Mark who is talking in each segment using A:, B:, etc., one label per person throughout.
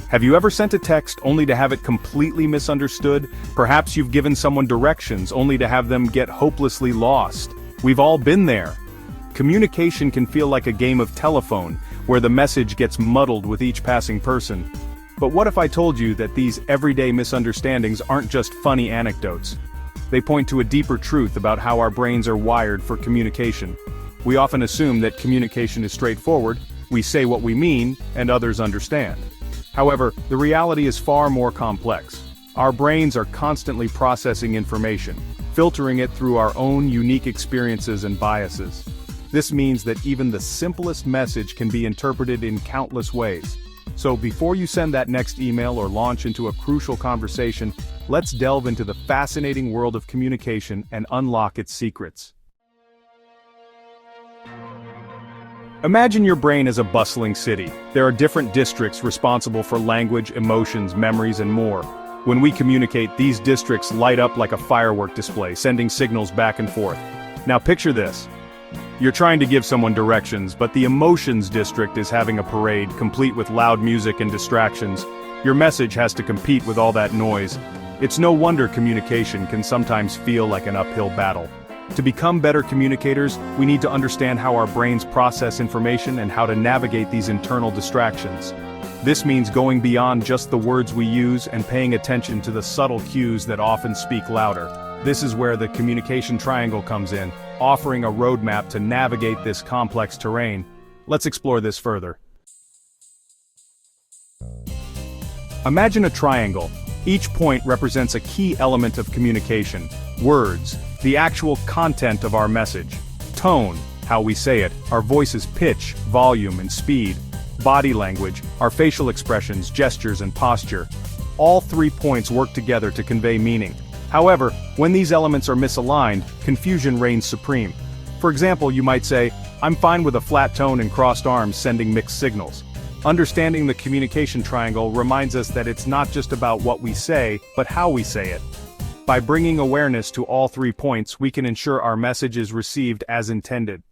A: Have you ever sent a text only to have it completely misunderstood? Perhaps you've given someone directions only to have them get hopelessly lost. We've all been there. Communication can feel like a game of telephone, where the message gets muddled with each passing person. But what if I told you that these everyday misunderstandings aren't just funny anecdotes? They point to a deeper truth about how our brains are wired for communication. We often assume that communication is straightforward, we say what we mean, and others understand. However, the reality is far more complex. Our brains are constantly processing information, filtering it through our own unique experiences and biases. This means that even the simplest message can be interpreted in countless ways. So before you send that next email or launch into a crucial conversation, let's delve into the fascinating world of communication and unlock its secrets. Imagine your brain as a bustling city. There are different districts responsible for language, emotions, memories, and more. When we communicate, these districts light up like a firework display, sending signals back and forth. Now picture this. You're trying to give someone directions, but the emotions district is having a parade, complete with loud music and distractions. Your message has to compete with all that noise. It's no wonder communication can sometimes feel like an uphill battle. To become better communicators, we need to understand how our brains process information and how to navigate these internal distractions. This means going beyond just the words we use and paying attention to the subtle cues that often speak louder. This is where the communication triangle comes in, offering a roadmap to navigate this complex terrain. Let's explore this further. Imagine a triangle. Each point represents a key element of communication. Words, the actual content of our message. Tone, how we say it, our voice's pitch, volume, and speed. Body language, our facial expressions, gestures, and posture. All 3 points work together to convey meaning. However, when these elements are misaligned, confusion reigns supreme. For example, you might say, "I'm fine with a flat tone and crossed arms sending mixed signals." Understanding the communication triangle reminds us that it's not just about what we say, but how we say it. By bringing awareness to all 3 points, we can ensure our message is received as intended.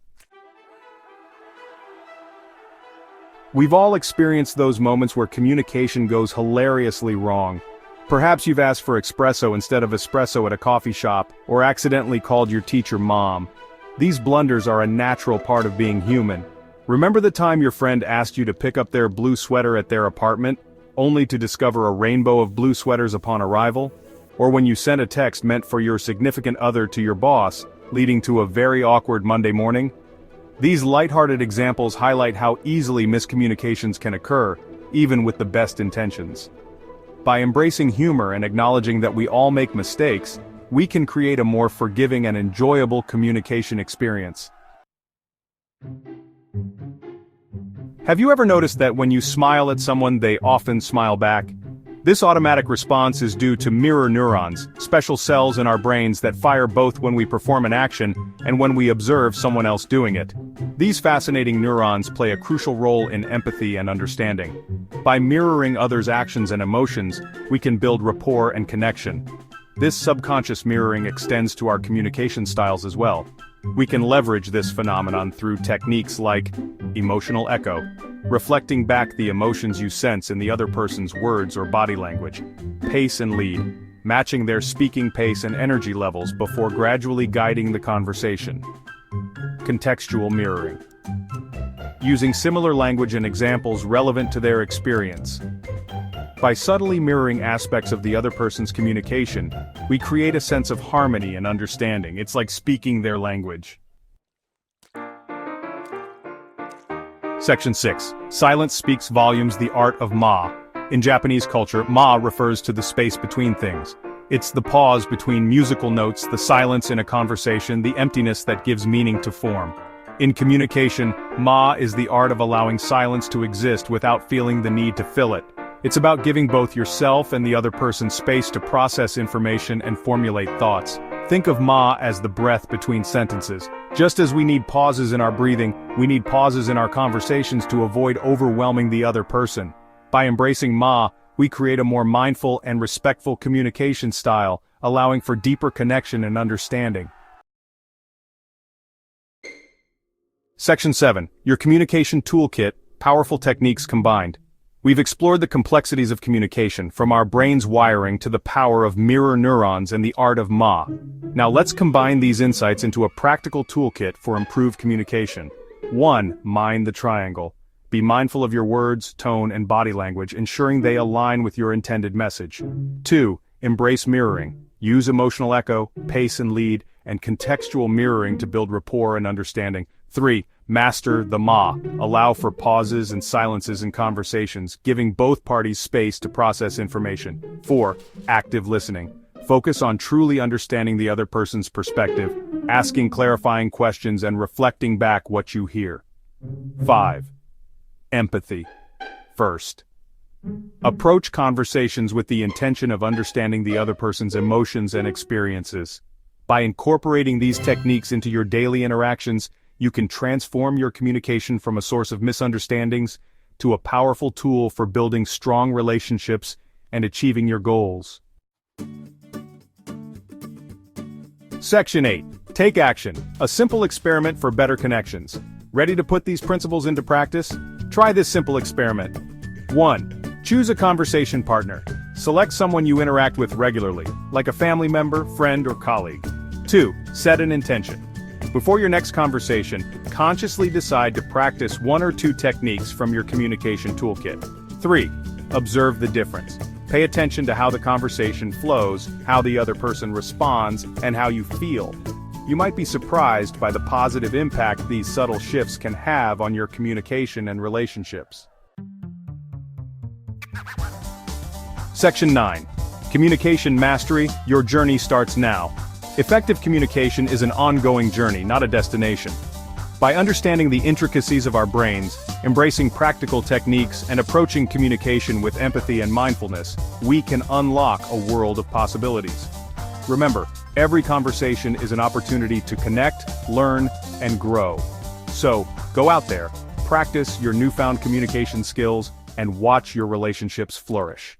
A: We've all experienced those moments where communication goes hilariously wrong. Perhaps you've asked for espresso instead of espresso at a coffee shop, or accidentally called your teacher mom. These blunders are a natural part of being human. Remember the time your friend asked you to pick up their blue sweater at their apartment, only to discover a rainbow of blue sweaters upon arrival? Or when you sent a text meant for your significant other to your boss, leading to a very awkward Monday morning? These lighthearted examples highlight how easily miscommunications can occur, even with the best intentions. By embracing humor and acknowledging that we all make mistakes, we can create a more forgiving and enjoyable communication experience. Have you ever noticed that when you smile at someone, they often smile back? This automatic response is due to mirror neurons, special cells in our brains that fire both when we perform an action and when we observe someone else doing it. These fascinating neurons play a crucial role in empathy and understanding. By mirroring others' actions and emotions, we can build rapport and connection. This subconscious mirroring extends to our communication styles as well. We can leverage this phenomenon through techniques like emotional echo, reflecting back the emotions you sense in the other person's words or body language; pace and lead, matching their speaking pace and energy levels before gradually guiding the conversation; contextual mirroring, using similar language and examples relevant to their experience. By subtly mirroring aspects of the other person's communication, we create a sense of harmony and understanding. It's like speaking their language. Section 6. Silence speaks volumes. The art of ma. In Japanese culture, ma refers to the space between things. It's the pause between musical notes, the silence in a conversation, the emptiness that gives meaning to form. In communication, ma is the art of allowing silence to exist without feeling the need to fill it. It's about giving both yourself and the other person space to process information and formulate thoughts. Think of ma as the breath between sentences. Just as we need pauses in our breathing, we need pauses in our conversations to avoid overwhelming the other person. By embracing ma, we create a more mindful and respectful communication style, allowing for deeper connection and understanding. Section 7. Your communication toolkit, powerful techniques combined. We've explored the complexities of communication, from our brain's wiring to the power of mirror neurons and the art of Ma. Now let's combine these insights into a practical toolkit for improved communication. 1. Mind the triangle. Be mindful of your words, tone, and body language, ensuring they align with your intended message. 2. Embrace mirroring. Use emotional echo, pace and lead, and contextual mirroring to build rapport and understanding. 3. Master the Ma. Allow for pauses and silences in conversations, giving both parties space to process information. 4. Active listening. Focus on truly understanding the other person's perspective, asking clarifying questions and reflecting back what you hear. 5. Empathy. First, approach conversations with the intention of understanding the other person's emotions and experiences. By incorporating these techniques into your daily interactions, you can transform your communication from a source of misunderstandings to a powerful tool for building strong relationships and achieving your goals. Section 8. Take action. A simple experiment for better connections. Ready to put these principles into practice? Try this simple experiment. 1. Choose a conversation partner. Select someone you interact with regularly, like a family member, friend, or colleague. 2. Set an intention. Before your next conversation, consciously decide to practice 1 or 2 techniques from your communication toolkit. 3. Observe the difference. Pay attention to how the conversation flows, how the other person responds, and how you feel. You might be surprised by the positive impact these subtle shifts can have on your communication and relationships. Section 9. Communication Mastery. Your journey starts now. Effective communication is an ongoing journey, not a destination. By understanding the intricacies of our brains, embracing practical techniques, and approaching communication with empathy and mindfulness, we can unlock a world of possibilities. Remember, every conversation is an opportunity to connect, learn, and grow. So, go out there, practice your newfound communication skills, and watch your relationships flourish.